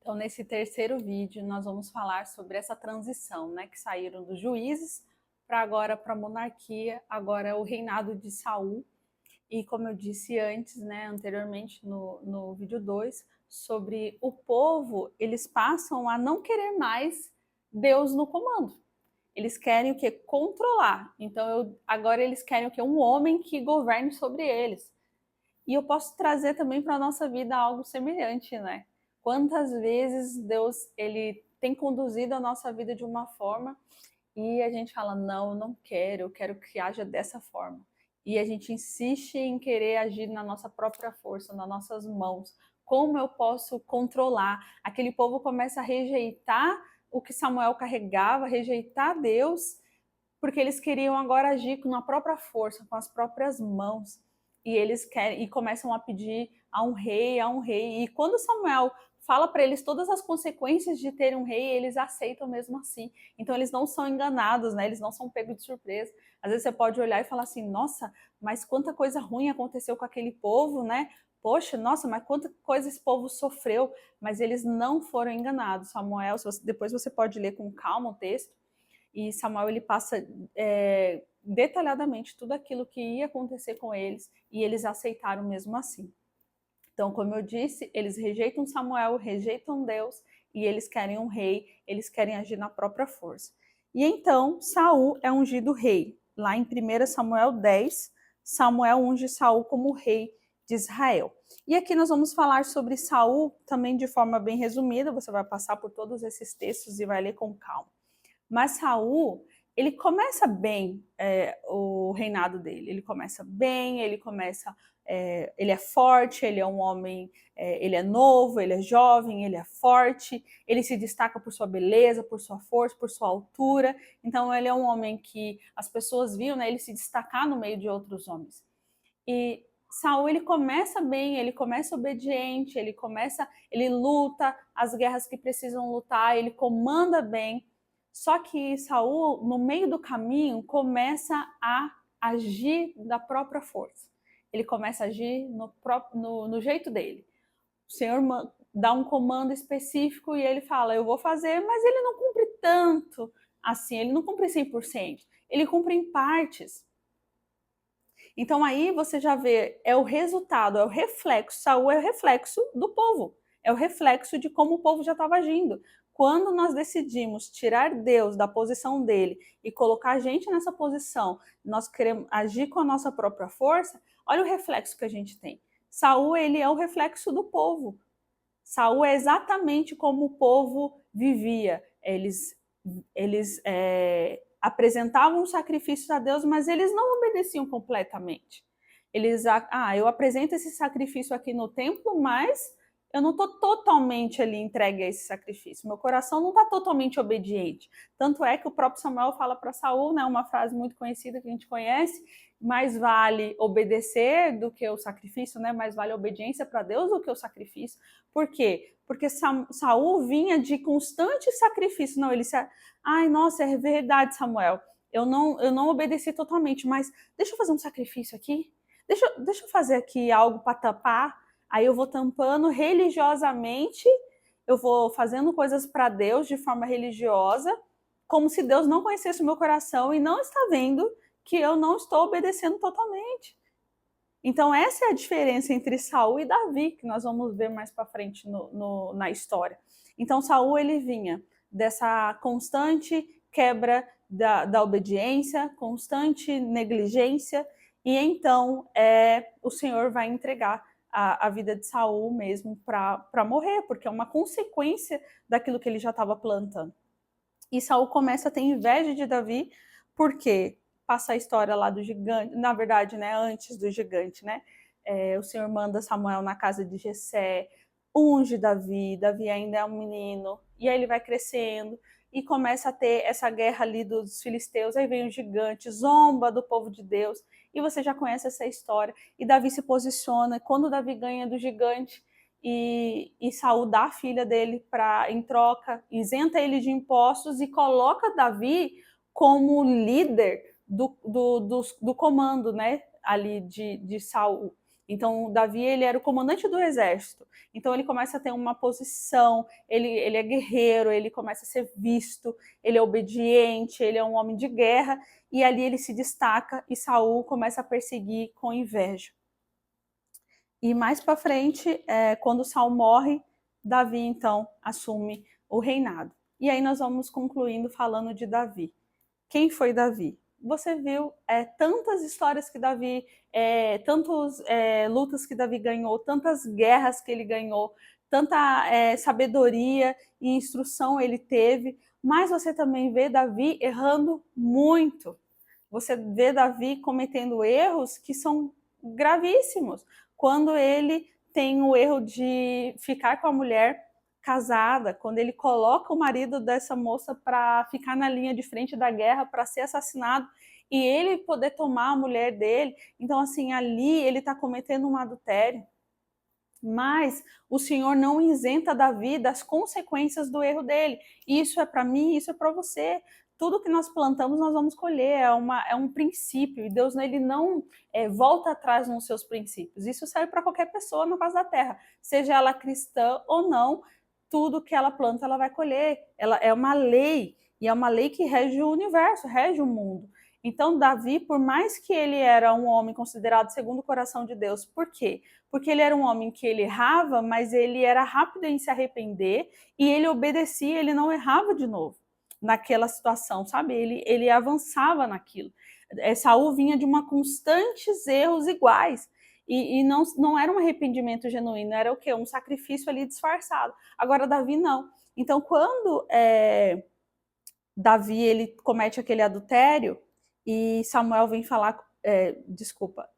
Então, nesse terceiro vídeo, nós vamos falar sobre essa transição, né, que saíram dos juízes para agora para a monarquia, agora o reinado de Saul. E como eu disse antes, né, anteriormente no vídeo 2, sobre o povo, eles passam a não querer mais Deus no comando. Eles querem o que? Controlar. Então, agora eles querem o que? Um homem que governe sobre eles. E eu posso trazer também para a nossa vida algo semelhante, né? Quantas vezes Deus ele tem conduzido a nossa vida de uma forma e a gente fala, não, eu não quero, eu quero que haja dessa forma. E a gente insiste em querer agir na nossa própria força, nas nossas mãos. Como eu posso controlar? Aquele povo começa a rejeitar o que Samuel carregava, rejeitar Deus, porque eles queriam agora agir com a própria força, com as próprias mãos. E eles querem e começam a pedir a um rei, a um rei. E quando Samuel fala para eles todas as consequências de ter um rei, eles aceitam mesmo assim. Então eles não são enganados, né? Eles não são pegos de surpresa. Às vezes você pode olhar e falar assim: "Nossa, mas quanta coisa ruim aconteceu com aquele povo, né? Poxa, nossa, mas quanta coisa esse povo sofreu", mas eles não foram enganados. Samuel, depois você pode ler com calma o texto, e Samuel ele passa detalhadamente tudo aquilo que ia acontecer com eles, e eles aceitaram mesmo assim. Então, como eu disse, eles rejeitam Samuel, rejeitam Deus, e eles querem um rei, eles querem agir na própria força. E então, Saul é ungido rei. Lá em 1 Samuel 10, Samuel unge Saul como rei de Israel. E aqui nós vamos falar sobre Saul também de forma bem resumida, você vai passar por todos esses textos e vai ler com calma. Mas Saul, ele começa bem o reinado dele. Ele começa bem, ele é forte, ele é um homem, ele é novo, ele é jovem, ele é forte, ele se destaca por sua beleza, por sua força, por sua altura. Então ele é um homem que as pessoas viam, né, ele se destacar no meio de outros homens. E Saul ele começa bem, ele começa obediente, ele luta as guerras que precisam lutar, ele comanda bem. Só que Saul, no meio do caminho, começa a agir da própria força. Ele começa a agir no jeito dele. O Senhor dá um comando específico e ele fala, eu vou fazer, mas ele não cumpre tanto assim, ele não cumpre 100%, ele cumpre em partes. Então aí você já vê, é o resultado, é o reflexo, Saul é o reflexo do povo, é o reflexo de como o povo já estava agindo. Quando nós decidimos tirar Deus da posição dele e colocar a gente nessa posição, nós queremos agir com a nossa própria força, olha o reflexo que a gente tem. Saul, ele é o reflexo do povo. Saul é exatamente como o povo vivia. Eles apresentavam sacrifícios a Deus, mas eles não obedeciam completamente. Eu apresento esse sacrifício aqui no templo, mas eu não estou totalmente ali entregue a esse sacrifício. Meu coração não está totalmente obediente. Tanto é que o próprio Samuel fala para Saul, né, uma frase muito conhecida que a gente conhece: mais vale obedecer do que o sacrifício, né? Mais vale a obediência para Deus do que o sacrifício. Por quê? Porque Saul vinha de constante sacrifício. Não, ai, nossa, é verdade, Samuel. Eu não obedeci totalmente, mas deixa eu fazer um sacrifício aqui. Deixa eu fazer aqui algo para tampar. Aí eu vou tampando religiosamente, eu vou fazendo coisas para Deus de forma religiosa, como se Deus não conhecesse o meu coração e não está vendo que eu não estou obedecendo totalmente. Então essa é a diferença entre Saul e Davi, que nós vamos ver mais para frente na história. Então Saul ele vinha dessa constante quebra da obediência, constante negligência, e então o Senhor vai entregar a vida de Saul mesmo para morrer, porque é uma consequência daquilo que ele já estava plantando. E Saul começa a ter inveja de Davi, porque passa a história lá do gigante, na verdade, né, antes do gigante, né? O Senhor manda Samuel na casa de Jessé, unge Davi, Davi ainda é um menino, e aí ele vai crescendo e começa a ter essa guerra ali dos filisteus, aí vem o gigante, zomba do povo de Deus, e você já conhece essa história, e Davi se posiciona, quando Davi ganha do gigante, e Saul dá a filha dele em troca, isenta ele de impostos e coloca Davi como líder do comando, né, ali de Saul. Então, Davi, ele era o comandante do exército. Então, ele começa a ter uma posição, ele é guerreiro, ele começa a ser visto, ele é obediente, ele é um homem de guerra, e ali ele se destaca e Saul começa a perseguir com inveja. E mais para frente, quando Saul morre, Davi, então, assume o reinado. E aí nós vamos concluindo falando de Davi. Quem foi Davi? Você viu tantas histórias que Davi, tantas lutas que Davi ganhou, tantas guerras que ele ganhou, tanta sabedoria e instrução ele teve, mas você também vê Davi errando muito. Você vê Davi cometendo erros que são gravíssimos. Quando ele tem o erro de ficar com a mulher casada, quando ele coloca o marido dessa moça para ficar na linha de frente da guerra, para ser assassinado, e ele poder tomar a mulher dele. Então, assim, ali ele está cometendo um adultério. Mas o Senhor não isenta Davi das consequências do erro dele. Isso é para mim, isso é para você. Tudo que nós plantamos, nós vamos colher. É um princípio. E Deus ele não volta atrás nos seus princípios. Isso serve para qualquer pessoa na face da terra. Seja ela cristã ou não, tudo que ela planta, ela vai colher. Ela é uma lei. E é uma lei que rege o universo, rege o mundo. Então, Davi, por mais que ele era um homem considerado segundo o coração de Deus, por quê? Porque ele era um homem que ele errava, mas ele era rápido em se arrepender e ele obedecia, ele não errava de novo naquela situação, sabe? Ele avançava naquilo. Saul vinha de uma constantes erros iguais e não era um arrependimento genuíno, era o quê? Um sacrifício ali disfarçado. Agora, Davi não. Então, quando Davi ele comete aquele adultério e Samuel vem falar,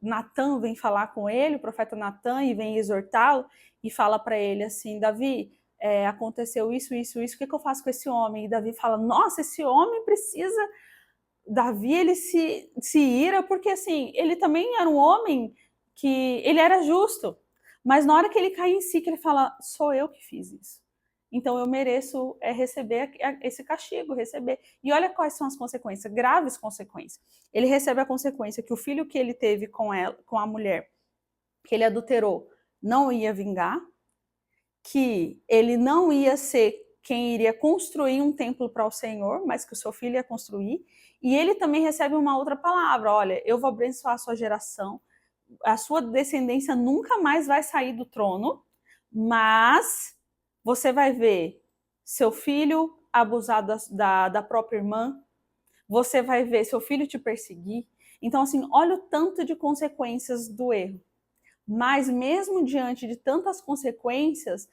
Natan vem falar com ele, o profeta Natan, e vem exortá-lo e fala para ele assim, Davi, aconteceu isso, isso, isso, o que eu faço com esse homem? E Davi fala, nossa, esse homem precisa... Davi, ele se ira porque, assim, ele também era um homem que... Ele era justo, mas na hora que ele cai em si, que ele fala, sou eu que fiz isso. Então eu mereço receber esse castigo, receber. E olha quais são as consequências, graves consequências. Ele recebe a consequência que o filho que ele teve com ela, com a mulher, que ele adulterou, não ia vingar, que ele não ia ser quem iria construir um templo para o Senhor, mas que o seu filho ia construir. E ele também recebe uma outra palavra, olha, eu vou abençoar a sua geração, a sua descendência nunca mais vai sair do trono, mas você vai ver seu filho abusar da própria irmã, você vai ver seu filho te perseguir. Então, assim, olha o tanto de consequências do erro. Mas mesmo diante de tantas consequências,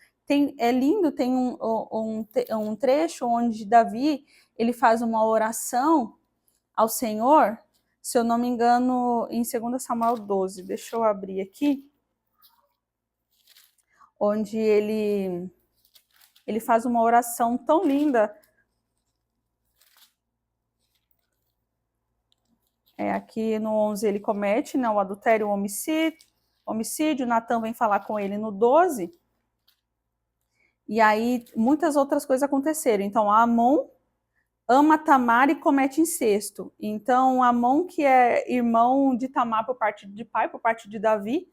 é lindo, tem um trecho onde Davi ele faz uma oração ao Senhor, se eu não me engano, em 2 Samuel 12. Deixa eu abrir aqui. Onde ele faz uma oração tão linda. Aqui no 11 ele comete, né, o adultério, o homicídio. Natan vem falar com ele no 12. E aí muitas outras coisas aconteceram. Então Amon ama Tamar e comete incesto. Então Amon, que é irmão de Tamar por parte de pai, por parte de Davi,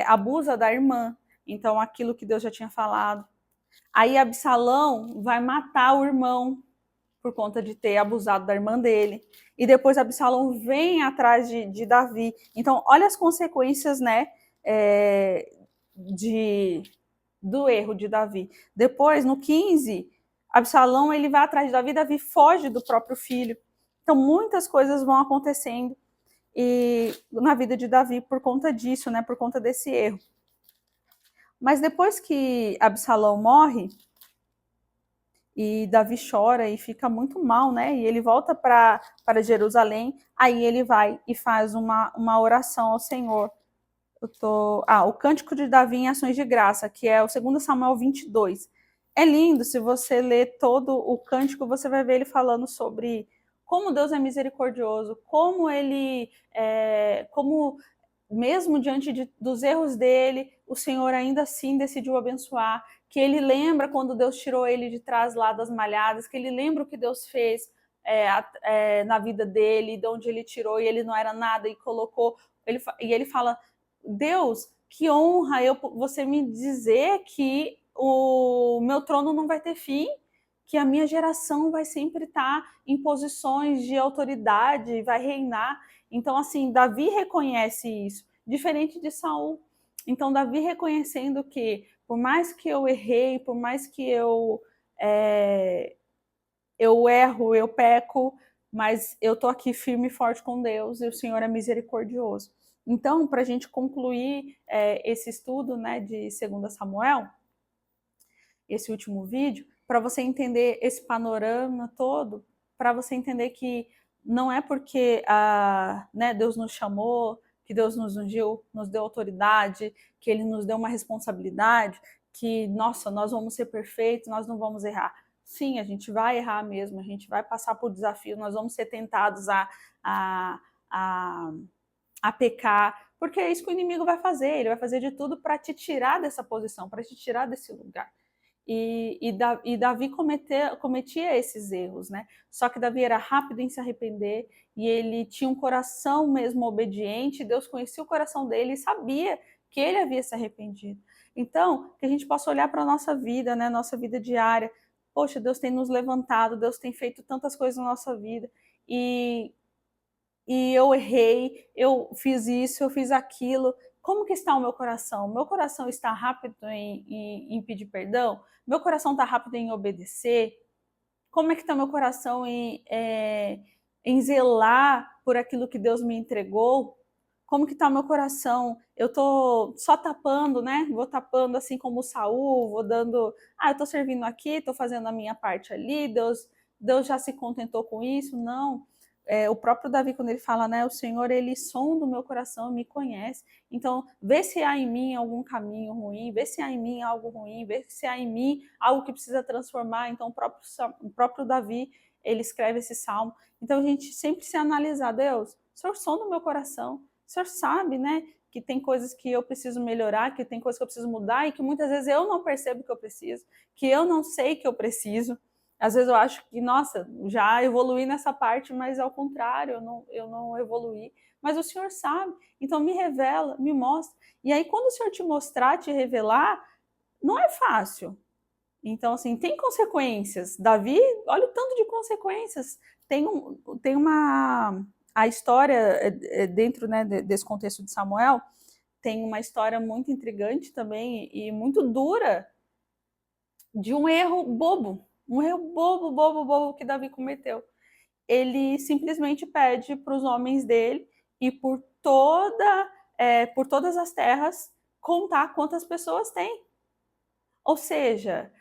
abusa da irmã. Então aquilo que Deus já tinha falado. Aí Absalão vai matar o irmão por conta de ter abusado da irmã dele. E depois Absalão vem atrás de Davi. Então, olha as consequências, né, do erro de Davi. Depois, no 15, Absalão ele vai atrás de Davi, Davi foge do próprio filho. Então, muitas coisas vão acontecendo na vida de Davi por conta disso, né, por conta desse erro. Mas depois que Absalão morre, e Davi chora e fica muito mal, né? E ele volta para Jerusalém, aí ele vai e faz uma oração ao Senhor. O Cântico de Davi em Ações de Graça, que é o 2 Samuel 22. É lindo, se você ler todo o cântico, você vai ver ele falando sobre como Deus é misericordioso, como ele, como mesmo diante dos erros dele, o Senhor ainda assim decidiu abençoar, que ele lembra quando Deus tirou ele de trás lá das malhadas, que ele lembra o que Deus fez na vida dele, de onde ele tirou e ele não era nada e colocou, e ele fala, Deus, que honra você me dizer que o meu trono não vai ter fim, que a minha geração vai sempre estar em posições de autoridade, vai reinar. Então, assim, Davi reconhece isso, diferente de Saul. Então, Davi reconhecendo que, por mais que eu errei, por mais que eu erro, eu peco, mas eu tô aqui firme e forte com Deus e o Senhor é misericordioso. Então, para a gente concluir esse estudo, né, de 2 Samuel, esse último vídeo, para você entender esse panorama todo, para você entender que não é porque né, Deus nos chamou, que Deus nos ungiu, nos deu autoridade, que Ele nos deu uma responsabilidade, que, nossa, nós vamos ser perfeitos, nós não vamos errar. Sim, a gente vai errar mesmo, a gente vai passar por desafios, nós vamos ser tentados a, a pecar, porque é isso que o inimigo vai fazer, ele vai fazer de tudo para te tirar dessa posição, para te tirar desse lugar. E Davi cometia esses erros, né? Só que Davi era rápido em se arrepender e ele tinha um coração mesmo obediente. Deus conhecia o coração dele e sabia que ele havia se arrependido. Então, que a gente possa olhar para a nossa vida, né? Nossa vida diária. Poxa, Deus tem nos levantado, Deus tem feito tantas coisas na nossa vida e eu errei, eu fiz isso, eu fiz aquilo. Como que está o meu coração? Meu coração está rápido em pedir perdão? Meu coração está rápido em obedecer? Como é que está meu coração em zelar por aquilo que Deus me entregou? Como que está o meu coração? Eu estou só tapando, né? Vou tapando assim como Saul, vou dando... eu estou servindo aqui, estou fazendo a minha parte ali, Deus já se contentou com isso? Não. O próprio Davi, quando ele fala, né, o Senhor, ele sonda o meu coração, me conhece. Então, vê se há em mim algum caminho ruim, vê se há em mim algo ruim, vê se há em mim algo que precisa transformar. Então, o próprio Davi, ele escreve esse salmo. Então, a gente sempre se analisar, Deus, o Senhor sonda o meu coração, o Senhor sabe, né, que tem coisas que eu preciso melhorar, que tem coisas que eu preciso mudar e que muitas vezes eu não percebo que eu preciso, que eu não sei que eu preciso. Às vezes eu acho que, nossa, já evoluí nessa parte, mas ao contrário, eu não evoluí. Mas o Senhor sabe, então me revela, me mostra. E aí, quando o Senhor te mostrar, te revelar, não é fácil. Então, assim, tem consequências. Davi, olha o tanto de consequências. Tem uma... A história, dentro, né, desse contexto de Samuel, tem uma história muito intrigante também e muito dura de um erro bobo. Um erro bobo que Davi cometeu. Ele simplesmente pede para os homens dele e por todas as terras contar quantas pessoas tem. Ou seja,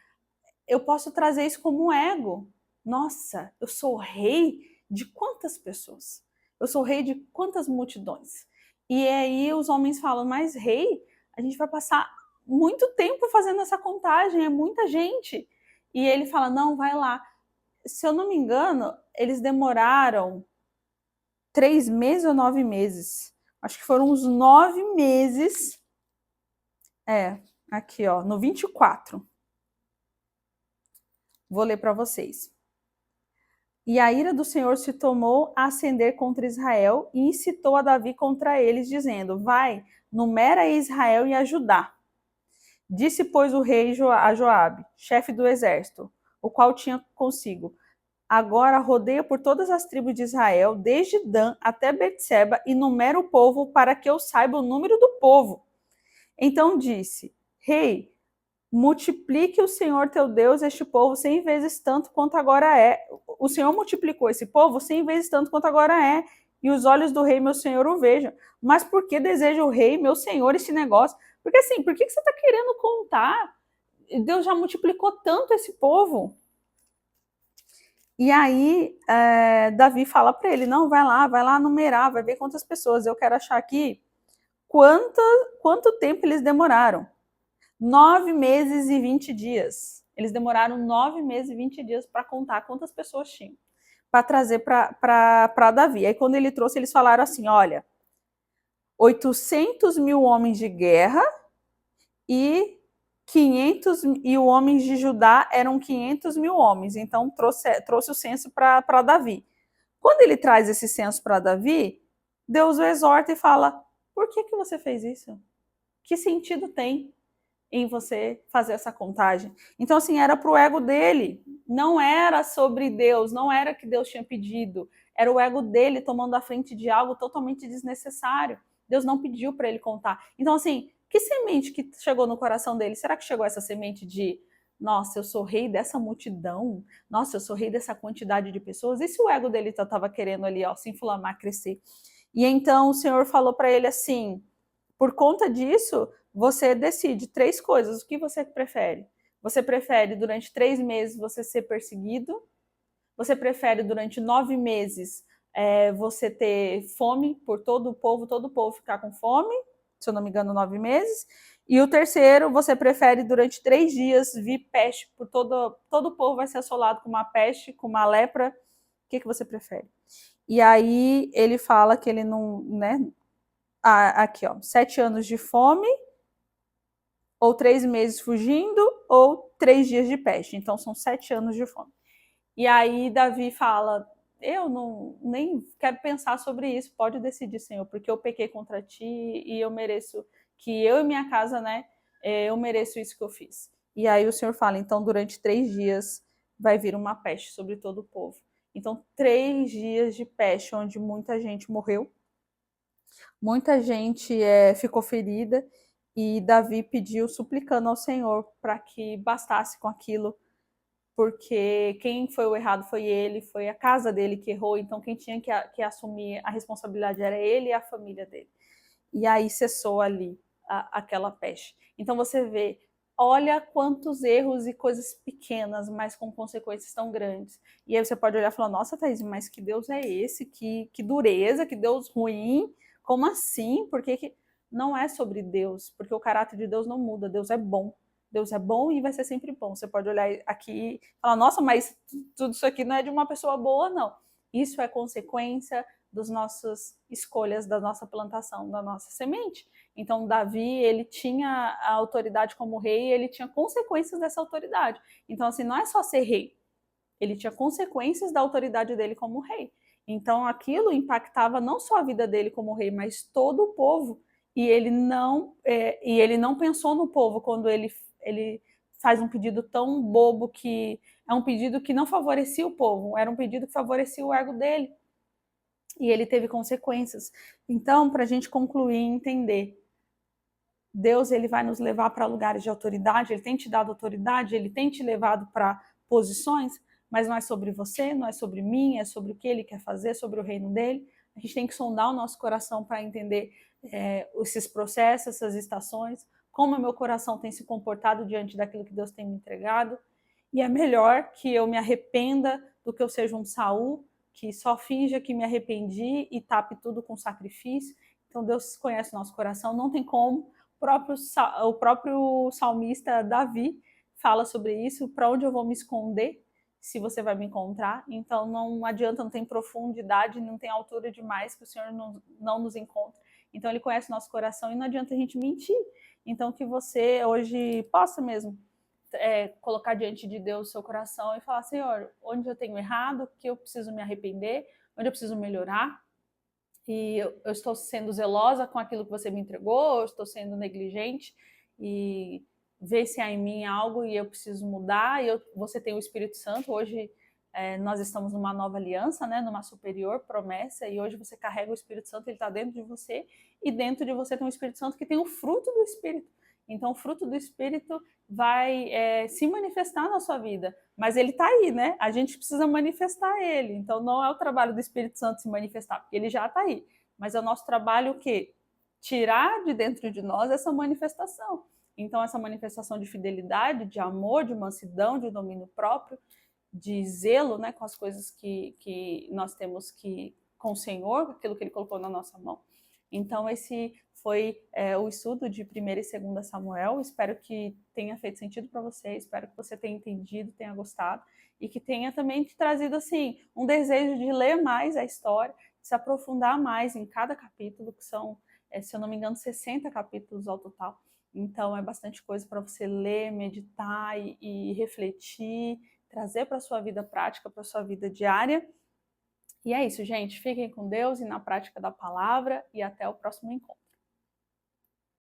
eu posso trazer isso como um ego. Nossa, eu sou rei de quantas pessoas? Eu sou rei de quantas multidões? E aí os homens falam, mas rei, a gente vai passar muito tempo fazendo essa contagem, é muita gente. E ele fala, não, vai lá. Se eu não me engano, eles demoraram 3 meses ou 9 meses. Acho que foram uns 9 meses. Aqui, ó, no 24. Vou ler para vocês. E a ira do Senhor se tomou a acender contra Israel e incitou a Davi contra eles, dizendo, vai, numera Israel e a Judá. Disse, pois, o rei a Joabe, chefe do exército, o qual tinha consigo, agora rodeia por todas as tribos de Israel, desde Dan até Betseba, e numera o povo para que eu saiba o número do povo. Então disse, rei, multiplique o Senhor teu Deus este povo 100 vezes tanto quanto agora é. O Senhor multiplicou esse povo 100 vezes tanto quanto agora é, e os olhos do rei, meu senhor, o vejam. Mas por que deseja o rei, meu senhor, este negócio? Porque assim, por que você está querendo contar? Deus já multiplicou tanto esse povo. E aí, Davi fala para ele, não, vai lá numerar, vai ver quantas pessoas. Eu quero achar aqui quanto tempo eles demoraram. 9 meses e 20 dias. Eles demoraram 9 meses e 20 dias para contar quantas pessoas tinham, para trazer para Davi. Aí quando ele trouxe, eles falaram assim, olha, 800 mil homens de guerra e 500 e os homens de Judá eram 500 mil homens. Então trouxe o censo para Davi. Quando ele traz esse censo para Davi, Deus o exorta e fala, Por que você fez isso? Que sentido tem em você fazer essa contagem? Então, assim, era para o ego dele, não era sobre Deus, não era que Deus tinha pedido, era o ego dele tomando a frente de algo totalmente desnecessário. Deus não pediu para ele contar. Então, assim, que semente que chegou no coração dele? Será que chegou essa semente de, nossa, eu sou rei dessa multidão, nossa, eu sou rei dessa quantidade de pessoas? E se o ego dele estava querendo ali, ó, se inflamar, crescer? E então o Senhor falou para ele assim: por conta disso, você decide 3 coisas. O que você prefere? Você prefere durante 3 meses você ser perseguido? Você prefere durante 9 meses você ter fome por todo o povo ficar com fome? Se eu não me engano, 9 meses. E o terceiro, você prefere durante 3 dias vir peste por todo o povo vai ser assolado com uma peste, com uma lepra? O que você prefere? E aí ele fala que ele não, né? Aqui, ó, 7 anos de fome, ou 3 meses fugindo, ou 3 dias de peste. Então são 7 anos de fome. E aí Davi fala: eu não nem quero pensar sobre isso, pode decidir, Senhor, porque eu pequei contra ti e eu mereço que eu e minha casa, né, eu mereço isso que eu fiz. E aí o Senhor fala: então durante 3 dias vai vir uma peste sobre todo o povo. Então 3 dias de peste, onde muita gente morreu, muita gente ficou ferida, e Davi pediu, suplicando ao Senhor para que bastasse com aquilo, porque quem foi o errado foi ele, foi a casa dele que errou, então quem tinha que assumir a responsabilidade era ele e a família dele. E aí cessou ali aquela peste. Então você vê, olha quantos erros e coisas pequenas, mas com consequências tão grandes. E aí você pode olhar e falar: nossa, Thaís, mas que Deus é esse? Que dureza, que Deus ruim. Como assim? Porque não é sobre Deus, porque o caráter de Deus não muda, Deus é bom. Deus é bom e vai ser sempre bom. Você pode olhar aqui e falar: nossa, mas tudo isso aqui não é de uma pessoa boa, não. Isso é consequência das nossas escolhas, da nossa plantação, da nossa semente. Então, Davi, ele tinha a autoridade como rei e ele tinha consequências dessa autoridade. Então, assim, não é só ser rei, ele tinha consequências da autoridade dele como rei. Então, aquilo impactava não só a vida dele como rei, mas todo o povo. E ele não pensou no povo quando ele faz um pedido tão bobo, que é um pedido que não favorecia o povo, era um pedido que favorecia o ego dele. E ele teve consequências. Então, para a gente concluir e entender, Deus, ele vai nos levar para lugares de autoridade, ele tem te dado autoridade, ele tem te levado para posições, mas não é sobre você, não é sobre mim, é sobre o que ele quer fazer, sobre o reino dele. A gente tem que sondar o nosso coração para entender esses processos, essas estações, como o meu coração tem se comportado diante daquilo que Deus tem me entregado. E é melhor que eu me arrependa do que eu seja um Saul, que só finja que me arrependi e tape tudo com sacrifício. Então Deus conhece o nosso coração, não tem como. O próprio salmista Davi fala sobre isso: para onde eu vou me esconder se você vai me encontrar? Então não adianta, não tem profundidade, não tem altura demais que o Senhor não nos encontre. Então ele conhece o nosso coração e não adianta a gente mentir. Então que você hoje possa mesmo colocar diante de Deus o seu coração e falar: Senhor, onde eu tenho errado, que eu preciso me arrepender, onde eu preciso melhorar, e eu estou sendo zelosa com aquilo que você me entregou, eu estou sendo negligente, e ver se há em mim algo e eu preciso mudar. E você tem o Espírito Santo. Hoje nós estamos numa nova aliança, né, numa superior promessa, e hoje você carrega o Espírito Santo, ele está dentro de você, e dentro de você tem o Espírito Santo que tem o fruto do Espírito. Então o fruto do Espírito vai se manifestar na sua vida, mas ele está aí, né? A gente precisa manifestar ele. Então não é o trabalho do Espírito Santo se manifestar, porque ele já está aí, mas é o nosso trabalho o quê? Tirar de dentro de nós essa manifestação. Então essa manifestação de fidelidade, de amor, de mansidão, de domínio próprio, de zelo, né, com as coisas que nós temos com o Senhor, aquilo que ele colocou na nossa mão. Então esse foi o estudo de 1º e 2º Samuel. Espero que tenha feito sentido para você, espero que você tenha entendido, tenha gostado, e que tenha também te trazido assim um desejo de ler mais a história, de se aprofundar mais em cada capítulo, que são, se eu não me engano, 60 capítulos ao total. Então é bastante coisa para você ler, meditar e refletir, trazer para a sua vida prática, para a sua vida diária. E é isso, gente. Fiquem com Deus e na prática da palavra, e até o próximo encontro.